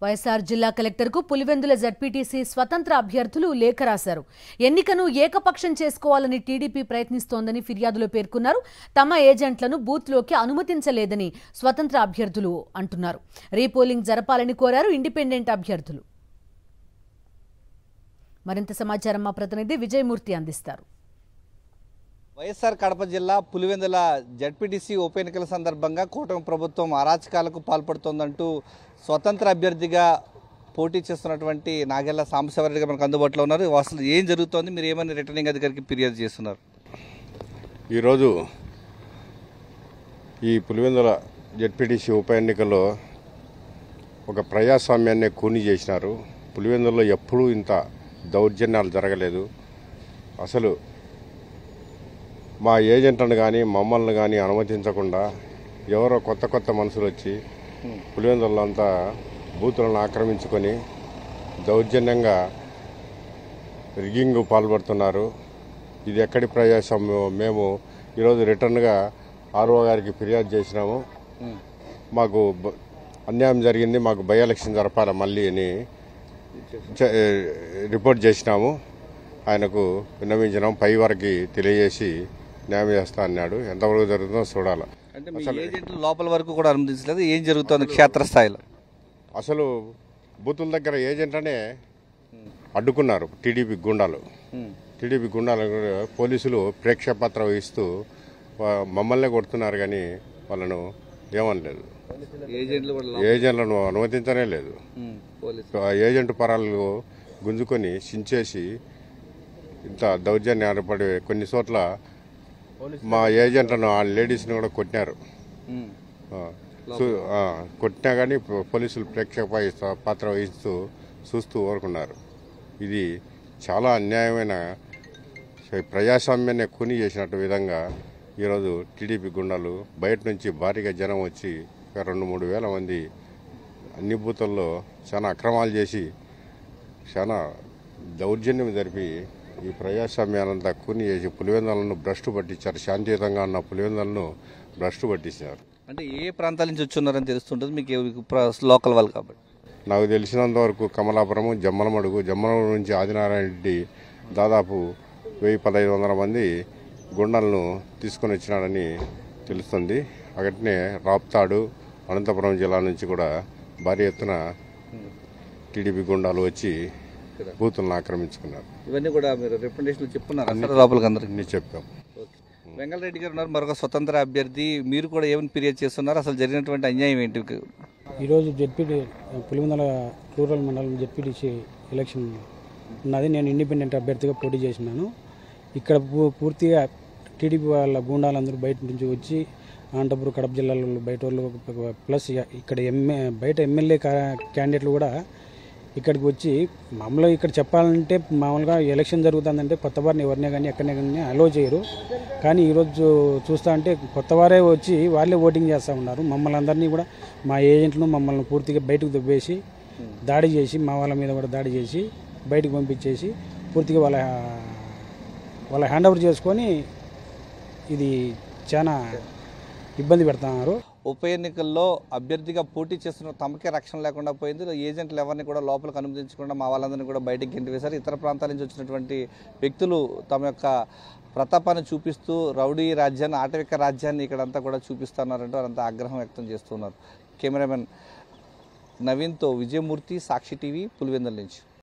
వైఎస్ఆర్ జిల్లా కలెక్టర్కు పులివెందుల జడ్పీటీసీ స్వతంత్ర అభ్యర్థులు లేఖ రాశారు. ఎన్నికను ఏకపక్షం చేసుకోవాలని టీడీపీ ప్రయత్నిస్తోందని ఫిర్యాదులో పేర్కొన్నారు. తమ ఏజెంట్లను బూత్లోకి అనుమతించలేదని స్వతంత్ర అభ్యర్థులు అంటున్నారు. రీపోలింగ్ జరపాలని కోరారు ఇండిపెండెంట్ అభ్యర్థులు. మరింత సమాచారం మా ప్రతినిధి విజయమూర్తి అందిస్తారు. వైఎస్ఆర్ కడప జిల్లా పులివెందుల జడ్పీటీసీ ఉప ఎన్నికల సందర్భంగా కూటమి ప్రభుత్వం అరాచకాలకు పాల్పడుతోందంటూ స్వతంత్ర అభ్యర్థిగా పోటీ చేస్తున్నటువంటి నాగెళ్ల సాంబశివరెడ్డి మనకు అందుబాటులో ఉన్నారు. అసలు ఏం జరుగుతోంది, మీరు ఏమని రిటర్నింగ్ అధికారికి ఫిర్యాదు చేస్తున్నారు? ఈరోజు ఈ పులివెందుల జడ్పీటీసీ ఉప ఎన్నికల్లో ఒక ప్రజాస్వామ్యాన్ని కూని చేసినారు. పులివెందుల్లో ఎప్పుడూ ఇంత దౌర్జన్యాలు జరగలేదు. అసలు మా ఏజెంట్లను కానీ మమ్మల్ని కానీ అనుమతించకుండా ఎవరో కొత్త మనుషులు వచ్చి పులివెందులలో అంతా బూతులను ఆక్రమించుకొని దౌర్జన్యంగా రిగ్గింగ్ పాల్పడుతున్నారు. ఇది ఎక్కడి ప్రజాస్వామ్యం? మేము ఈరోజు రిటర్న్గా ఆర్ఓ గారికి ఫిర్యాదు చేసినాము. మాకు అన్యాయం జరిగింది, మాకు బై ఎలక్షన్ జరపాలి మళ్ళీ అని రిపోర్ట్ చేసినాము. ఆయనకు విన్నవించినాము. పై వరకు తెలియజేసి న్యాయం చేస్తా అన్నాడు. ఎంతవరకు జరుగుతుందో చూడాలి. అంటే మీ ఏజెంట్లు లోపల వరకు కూడా అనుమతించలేదు. ఏం జరుగుతుంది క్షేత్రస్థాయిలో? అసలు బూతుల దగ్గర ఏజెంట్లనే అడ్డుకున్నారు టీడీపీ గుండాలు. పోలీసులు ప్రేక్షపత్రం ఇస్తూ మమ్మల్నే కొడుతున్నారు, కానీ వాళ్ళను ఏమనలేదు. ఏజెంట్లను అనుమతించనే లేదు. ఏజెంట్ పరాలు గుంజుకొని చించేసి ఇంత దౌర్జన్యం ఏర్పడి కొన్ని చోట్ల మా ఏజెంట్లను ఆ లేడీస్ని కూడా కొట్టినారు. కొట్టినా కానీ పోలీసులు ప్రేక్షక పాత్ర వహిస్తూ చూస్తూ ఊరుకున్నారు. ఇది చాలా అన్యాయమైన ప్రజాస్వామ్యాన్ని కూని చేసినట్టు విధంగా ఈరోజు టీడీపీ గుండాలు బయట నుంచి భారీగా జనం వచ్చి 2-3 వేల మంది అన్ని బూతుల్లో చాలా అక్రమాలు చేసి చాలా దౌర్జన్యం జరిపి ఈ ప్రజాస్వామ్యానంతా కూని చేసి పులివెందులను భ్రష్టు పట్టించారు. శాంతియుతంగా ఉన్న పులివెందులను భ్రష్టు పట్టించారు. అంటే ఏ ప్రాంతాల నుంచి వచ్చున్నారని తెలుస్తుంటుంది మీకు, లోకల్ వాళ్ళు కాబట్టి? నాకు తెలిసినంత వరకు కమలాపురము, జమ్మలమడుగు నుంచి ఆదినారాయణ రెడ్డి దాదాపు 1000-1500 మంది గుండాలను తీసుకొని వచ్చినాడని తెలుస్తుంది. అక్కడనే రాప్తాడు, అనంతపురం జిల్లా నుంచి కూడా భారీ ఎత్తున టీడీపీ గుండాలు వచ్చి బూతులను ఆక్రమించుకున్నారు. ఇవన్నీ కూడా మీరు రిప్రజెంటేషన్ చెప్పుకున్నారు లోపలికి అందరికీ చెప్పాం. వెంగళరెడ్డి గారు ఉన్నారు, మరొక స్వతంత్ర అభ్యర్థి. మీరు కూడా ఏమని ఫిర్యాదు చేస్తున్నారు? అసలు జరిగినటువంటి అన్యాయం ఏంటి? ఈరోజు పులివెందుల రూరల్ మండలం జడ్పీటీసీ ఎలక్షన్ ఉన్నది. నేను ఇండిపెండెంట్ అభ్యర్థిగా పోటీ చేసినాను. ఇక్కడ పూర్తిగా టీడీపీ వాళ్ళ గూండాలందరూ బయట నుంచి వచ్చి అనంతపురం, కడప జిల్లాలో బయట వాళ్ళు ప్లస్ ఇక్కడ బయట ఎమ్మెల్యే క్యాండిడేట్లు కూడా ఇక్కడికి వచ్చి మామూలుగా ఇక్కడ చెప్పాలంటే మామూలుగా ఎలక్షన్ జరుగుతుందంటే కొత్త వారిని ఎవరినే కానీ ఎక్కడనే కానీ అలో చేయరు. కానీ ఈరోజు చూస్తా అంటే కొత్త వారే వచ్చి వాళ్ళే ఓటింగ్ చేస్తూ ఉన్నారు. మమ్మల్ని అందరినీ కూడా మా ఏజెంట్లను మమ్మల్ని పూర్తిగా బయటకు దుబ్బేసి దాడి చేసి మా వాళ్ళ మీద కూడా దాడి చేసి బయటకు పంపించేసి పూర్తిగా వాళ్ళ హ్యాండ్ ఓవర్ చేసుకొని ఇది చాలా ఇబ్బంది పెడుతున్నారు. ఉప ఎన్నికల్లో అభ్యర్థిగా పోటీ చేస్తున్న తమకే రక్షణ లేకుండా పోయింది. ఏజెంట్లు ఎవరిని కూడా లోపలికి అనుమతించకుండా మా వాళ్ళందరినీ కూడా బయటకు గెంటివేశారు. ఇతర ప్రాంతాల నుంచి వచ్చినటువంటి వ్యక్తులు తమ యొక్క ప్రతాపాన్ని చూపిస్తూ రౌడీ రాజ్యాన్ని, ఆటవిక రాజ్యాన్ని ఇక్కడంతా కూడా చూపిస్తున్నారంటూ వారంతా ఆగ్రహం వ్యక్తం చేస్తున్నారు. కెమెరామెన్ నవీన్తో విజయమూర్తి, సాక్షి టీవీ, పులివెందుల నుంచి.